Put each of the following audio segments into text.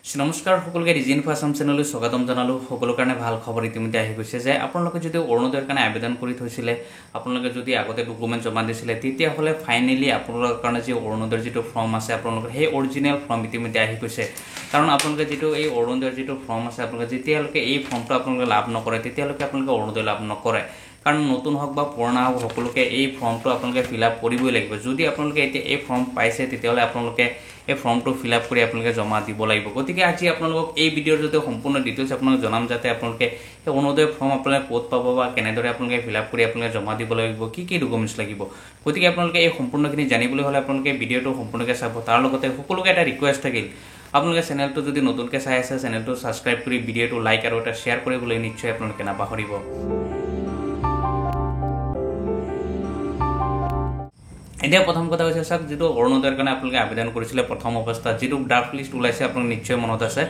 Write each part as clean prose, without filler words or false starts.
নমস্কাৰ সকলোকে region for Assam চেনেললৈ স্বাগতম জনালো সকলোৰ কাৰণে ভাল খবৰ ইতিমধ্যে আহি গৈছে যে আপোনালোকে যদি অৰুণোদয়ৰ কাৰণে আবেদন কৰি থৈছিলে আপোনালোকে যদি আগতে ডকুমেন্ট জমা দিছিলে তেতিয়া হলে ফাইনালি আপোনালোকৰ কাৰণে যে অৰুণোদয়ৰ যেটো ফৰ্ম আছে আপোনালোকৰ সেই অৰিজিনাল ফৰ্ম ইতিমধ্যে আহি গৈছে কাৰণ আপোনালোকে যেটো এই অৰুণোদয়ৰ যেটো ফৰ্ম আছে আপোনালোকে যেতিয়ালৈকে এই ফৰ্মটো আপোনালোকে লাভ নকৰে তেতিয়ালৈকে আপোনালোকে অৰুণোদয় লাভ নকৰে কাৰণ নতুন হক বা পুৰণা হক সকলোকে এই ফৰ্মটো আপোনালোকে ফিল আপ কৰিবই লাগিব যদি আপোনালোকে এতিয়া এই ফৰ্ম পাইছে তেতিয়াহলে আপোনালোকে এই ফৰ্মটো ফিল আপ কৰি আপোনালোকে জমা দিব লাগিব গতিকে আজি আপোনালোকক এই ভিডিঅ'ৰ জৰিয়তে সম্পূৰ্ণ ডিটেইলছ আপোনালোক জনাম যাতে আপোনালোকে এই অৰুণোদয় ফৰ্ম আপোনালোকে ক'ত পাব বা কেনেদৰে আপোনালোকে ফিল আপ কৰি আপোনালোকে জমা দিব লাগিব কি ডকুমেন্টছ লাগিব গতিকে আপোনালোকে এই সম্পূৰ্ণখিনি জানিবলৈ হলে আপোনালোকে ভিডিঅ'টো সম্পূৰ্ণকৈ চাব তাৰ লগতে সকলোকে এটা ৰিকুৱেষ্ট থাকিল আপোনালোকে চেনেলটো যদি নতুনকৈ চাই আছে চেনেলটো সাবস্ক্ৰাইব কৰি ভিডিঅ'টো লাইক আৰু এটা শেয়াৰ কৰিবলৈ নিশ্চয় আপোনালোকে নাপাহৰিব এতিয়া প্ৰথম কথা হৈছে সব যেটো অৰুণোদয়ৰ কাৰণে আপোনালোকে আবেদন কৰিছিলে প্ৰথম অৱস্থাত যেটো ড্ৰাফট লিষ্ট ওলাইছে আপোনালোক নিশ্চয় মনত আছে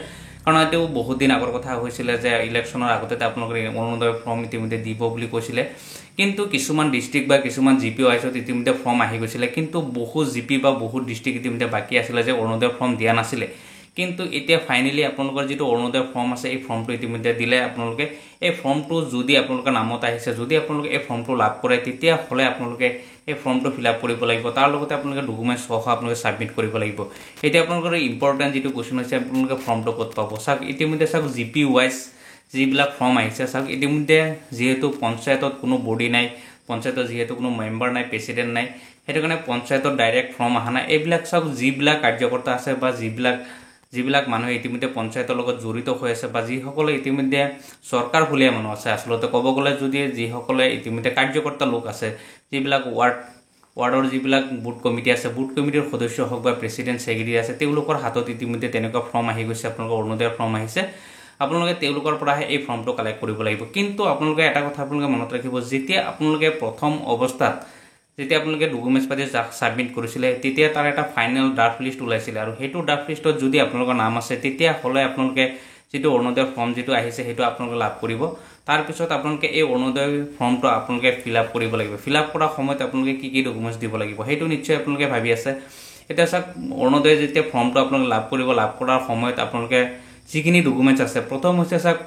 কাৰণ এটো বহুত দিন আগৰ কথা হৈছিল যে ইলেকশ্যনৰ আগতে আপোনালোকে অৰুণোদয় ফৰ্ম ইতিমধ্যে দিব বুলি কৈছিলে কিন্তু কিছুমান ডিস্ট্ৰিক্ট বা কিছুমান জিপি ওয়াইছত ইতিমধ্যে ফৰ্ম আহি গৈছিলে কিন্তু বহু জিপি বা বহুত ডিস্ট্ৰিক্ট ইতিমধ্যে বাকি আছিল যে অৰুণোদয় ফৰ্ম দিয়া নাছিলে কিন্তু এতিয়া ফাইনালি আপোনালোকৰ যেটো অৰুণোদয় ফৰ্ম আছে এই ফৰ্মটো ইতিমধ্যে দিলে আপোনালোকে এই ফৰ্মটো যদি আপোনালোকৰ নামত আহিছে যদি আপোনালোকে এই ফৰ্মটো লাভ কৰে তেতিয়া হলে আপোনালোকে এই ফৰ্মটো ফিল আপ কৰিব লাগিব তাৰ লগতে আপোনালোকে ডকুমেন্ট সহ আপোনালোকে সাবমিট কৰিব লাগিব এতিয়া আপোনালোকৰ ইম্পৰ্টেন্ট যেটো কোৱেশ্চন হৈছে আপোনালোকে ফৰ্মটো ক'ত পাব সাক ইতিমধ্যে সাক জিপি ওয়াইজ যিবিলাক ফৰ্ম আহিছে সাক ইতিমধ্যে যেহেতু পঞ্চায়তত কোনো বডি নাই পঞ্চায়তত যেহেতু কোনো মেম্বাৰ নাই প্ৰেসিডেন্ট নাই হেতু কাৰণে পঞ্চায়তত ডাইৰেক্ট ফৰ্ম আহা নাই এইবিলাক সাক যিবিলাক কাৰ্যকৰ্তা আছে বা যিবিলাক মানুহ ইতিমধ্যে পঞ্চায়তৰ লগত জড়িত হৈ আছে বা যিসকলে ইতিমধ্যে সৰকাৰ ফুলিয়া মানুহ আছে আসলতে ক'ব গলে যদি যিসকলে ইতিমধ্যে কাৰ্যকৰ্তা লোক আছে যিবিলাক ওয়াৰ্ডৰ যিবিলাক বুট কমিটি আছে বুট কমিটিৰ সদস্য হক বা প্ৰেসিডেন্ট সেক্ৰেটাৰী আছে তেওঁলোকৰ হাতত ইতিমধ্যে তেনেকুৱা ফৰ্ম আহি গৈছে আপোনালোকৰ অৰুণোদয়ৰ ফৰ্ম আহিছে আপোনালোকে তেওঁলোকৰ পৰা এই ফৰ্মটো কালেক্ট কৰিব লাগিব কিন্তু আপোনালোকে এটা কথা আপোনালোকে মনত ৰাখিব যেতিয়া আপোনালোকে প্ৰথম অৱস্থাত যেতিয়া আপোনালোকে ডকুমেন্টছ পাতি সাবমিট কৰিছিলে তেতিয়া তাৰ এটা ফাইনাল ড্ৰাফট লিষ্ট ওলাইছিল আৰু হেতু ড্ৰাফট লিষ্টত যদি আপোনালোকৰ নাম আছে তেতিয়া হলে আপোনালোকে যেটো অৰুণোদয় ফৰ্ম যেটো আহিছে হেতু আপোনালোকে লাভ কৰিব তাৰ পিছত আপোনালোকে এই অৰুণোদয় ফৰ্মটো আপোনালোকে ফিল আপ কৰিব লাগিব ফিল আপ কৰা সময়ত আপোনালোকে কি ডকুমেন্টছ দিব লাগিব হেতু নিশ্চয় আপোনালোকে ভাবি আছে এটা সক অৰুণোদয় যেতিয়া ফৰ্মটো আপোনালোকে লাভ কৰিব লাভ কৰাৰ সময়ত আপোনালোকে যিখিনি ডকুমেন্টছ আছে প্ৰথম হৈছে সক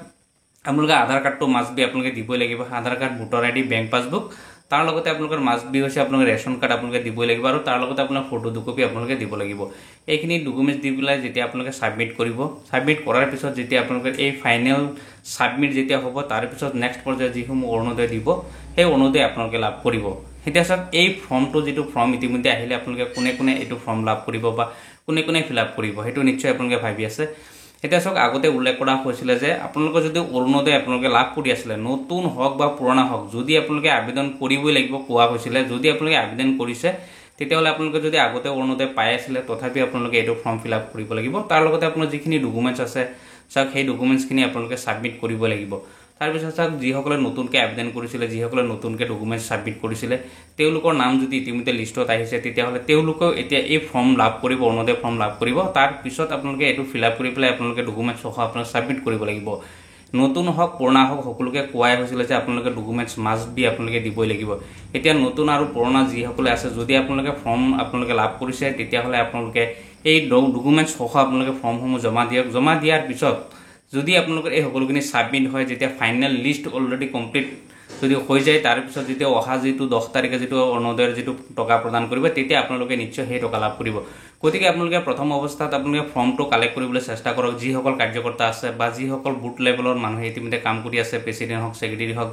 আপোনালোকে আধাৰ কাৰ্ডটো মাস্ট বি আপোনালোকে দিবই লাগিব Aadhaar card voter ID bank passbook তাৰ লগতে আপোনালোকৰ মাস্ট বি হৈছে আপোনালোকৰ ৰেশন কাৰ্ড আপোনালোকে দিবই লাগিব আৰু তাৰ লগতে আপোনাৰ ফটো দুকপি আপোনালোকে দিব লাগিব এইখিনি ডকুমেন্টছ দি পেলাই যেতিয়া আপোনালোকে সাবমিট কৰিব সাবমিট কৰাৰ পিছত যেতিয়া আপোনালোকৰ এই ফাইনাল সাবমিট যেতিয়া হ'ব তাৰ পিছত নেক্সট পৰ্যায়ত যিসমূহ অৰুণোদয় দিব সেই অৰুণোদয় আপোনালোকে লাভ কৰিব এতিয়া সব এই ফৰ্মটো যেটো ফৰ্ম ইতিমধ্যে আহিলে আপোনালোকে কোনে এটো ফৰ্ম লাভ কৰিব বা কোনে ফিল আপ কৰিব হেতু নিশ্চয় আপোনালোকে ভাবি আছে এটা সক আগতে উল্লেখ কৰা হৈছিল যে আপোনালোকে যদি অৰুণোদয় আপোনালোকে লাভ কৰি আছিল নতুন হক বা পুৰণা হক যদি আপোনালোকে আবেদন কৰিবই লাগিব কোৱা হৈছিল যদি আপোনালোকে আবেদন কৰিছে তেতিয়াহলে আপোনালোকে যদি আগতে অৰুণোদয় পাই আছিল তথাপি আপোনালোকে এটো ফৰ্ম ফিল আপ কৰিব লাগিব তাৰ লগতে আপোনাৰ যিখিনি ডকুমেন্টছ আছে সক সেই ডকুমেন্টছখিনি আপোনালোকে সাবমিট কৰিব লাগিব তাৰ পিছত সক যিসকলে নতুনকৈ আবেদন কৰিছিল যিসকলে নতুনকৈ ডকুমেন্টছ সাবমিট কৰিছিল তেওঁলোকৰ নাম যদি ইতিমধ্যে লিষ্টত আহিছে তেতিয়াহলে তেওঁলোকে এতিয়া এই ফৰ্ম লাভ কৰিব অৰুণোদয় ফৰ্ম লাভ কৰিব তাৰ পিছত আপোনালোকে এটো ফিল আপ কৰি পেলাই আপোনালোকে ডকুমেন্টছ সহ আপোনালোকে সাবমিট কৰিব লাগিব নতুন হক পুৰণা হক সকলোকে কোৱাই হৈছিল যে আপোনালোকে ডকুমেন্টছ মাস্ট বি আপোনালোকে দিবই লাগিব এতিয়া নতুন আৰু পুৰণা যিসকলে আছে যদি আপোনালোকে ফৰ্ম আপোনালোকে লাভ কৰিছে তেতিয়াহলে আপোনালোকে এই ডকুমেন্টছ সহ আপোনালোকে ফৰ্মসমূহ জমা দিয়াৰ পিছত যদি আপোনালোকৰ এই সকলোখিনি সাবমিট হয় যেতিয়া ফাইনাল লিষ্ট অলৰেডি কমপ্লিট যদি হৈ যায় তাৰ পিছত যেতিয়া অহা যেটো 10 তাৰিখে যেটো অৰুণোদয়ৰ যেটো টকা প্ৰদান কৰিব তেতিয়া আপোনালোকে নিশ্চয় সেই টকা লাভ কৰিব গতিকে আপোনালোকে প্ৰথম অৱস্থাত আপোনালোকে ফৰ্মটো কালেক্ট কৰিবলৈ চেষ্টা কৰক যিসকল কাৰ্যকৰ্তা আছে বা যিসকল বুট লেভেলৰ মানুহ ইতিমধ্যে কাম কৰি আছে প্ৰেসিডেন্ট হক সেক্ৰেটাৰী হক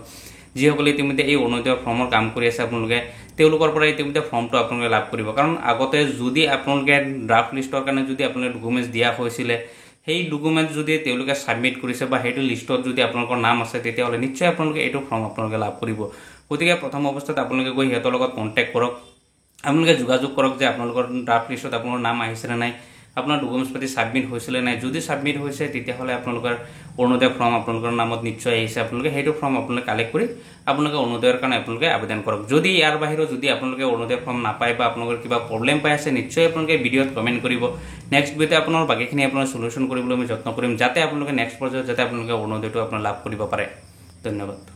যিসকলে ইতিমধ্যে এই অৰুণোদয় ফৰ্মৰ কাম কৰি আছে আপোনালোকে তেওঁলোকৰ পৰা ইতিমধ্যে ফৰ্মটো আপোনালোকে লাভ কৰিব কাৰণ আগতে যদি আপোনালোকে ড্ৰাফট লিষ্টৰ কাৰণে যদি আপোনালোকে ডকুমেন্টছ দিয়া হৈছিল সেই ডকুমেন্ট যদি তেওঁলোকে সাবমিট কৰিছে বা হেতু লিষ্টত যদি আপোনালোকৰ নাম আছে তেতিয়াহলে নিশ্চয় আপোনালোকে এটো ফৰ্ম আপোনালোকে লাভ কৰিব গতিকে প্ৰথম অৱস্থাত আপোনালোকে গৈ হেতৰ লগত কন্টাক্ট কৰক আপোনালোকে যোগাযোগ কৰক যে আপোনালোকৰ ড্ৰাফট লিষ্টত আপোনাৰ নাম আহিছে নাই আপোনাৰ ডকুমেন্টছ পাতি সাবমিট হৈছিল নাই যদি সাবমিট হৈছে তেতিয়াহলে আপোনালোকৰ অৰুণোদয় ফৰ্ম আপোনালোকৰ নামত নিশ্চয় আহিছে আপোনালোকে হেতু ফৰ্ম আপোনালোকে কালেক্ট কৰি আপোনালোকে অৰুণোদয়ৰ কাৰণে আপোনালোকে আবেদন কৰক যদি ইয়াৰ বাহিৰে যদি আপোনালোকে অৰুণোদয় ফৰ্ম নাপায় বা আপোনালোকৰ কিবা প্ৰবলেম পাই আছে নিশ্চয় আপোনালোকে ভিডিঅ'ত কমেন্ট কৰিব নেক্সট ভিডিঅ'তে আপোনাৰ বাকিখিনি আপোনাৰ সলিউশন কৰিবলৈ মই যত্ন কৰিম যাতে আপোনালোকে নেক্সট পৰ্যায়ত যাতে আপোনালোকে অৰুণোদয়টো আপোনাৰ লাভ কৰিব পাৰে ধন্যবাদ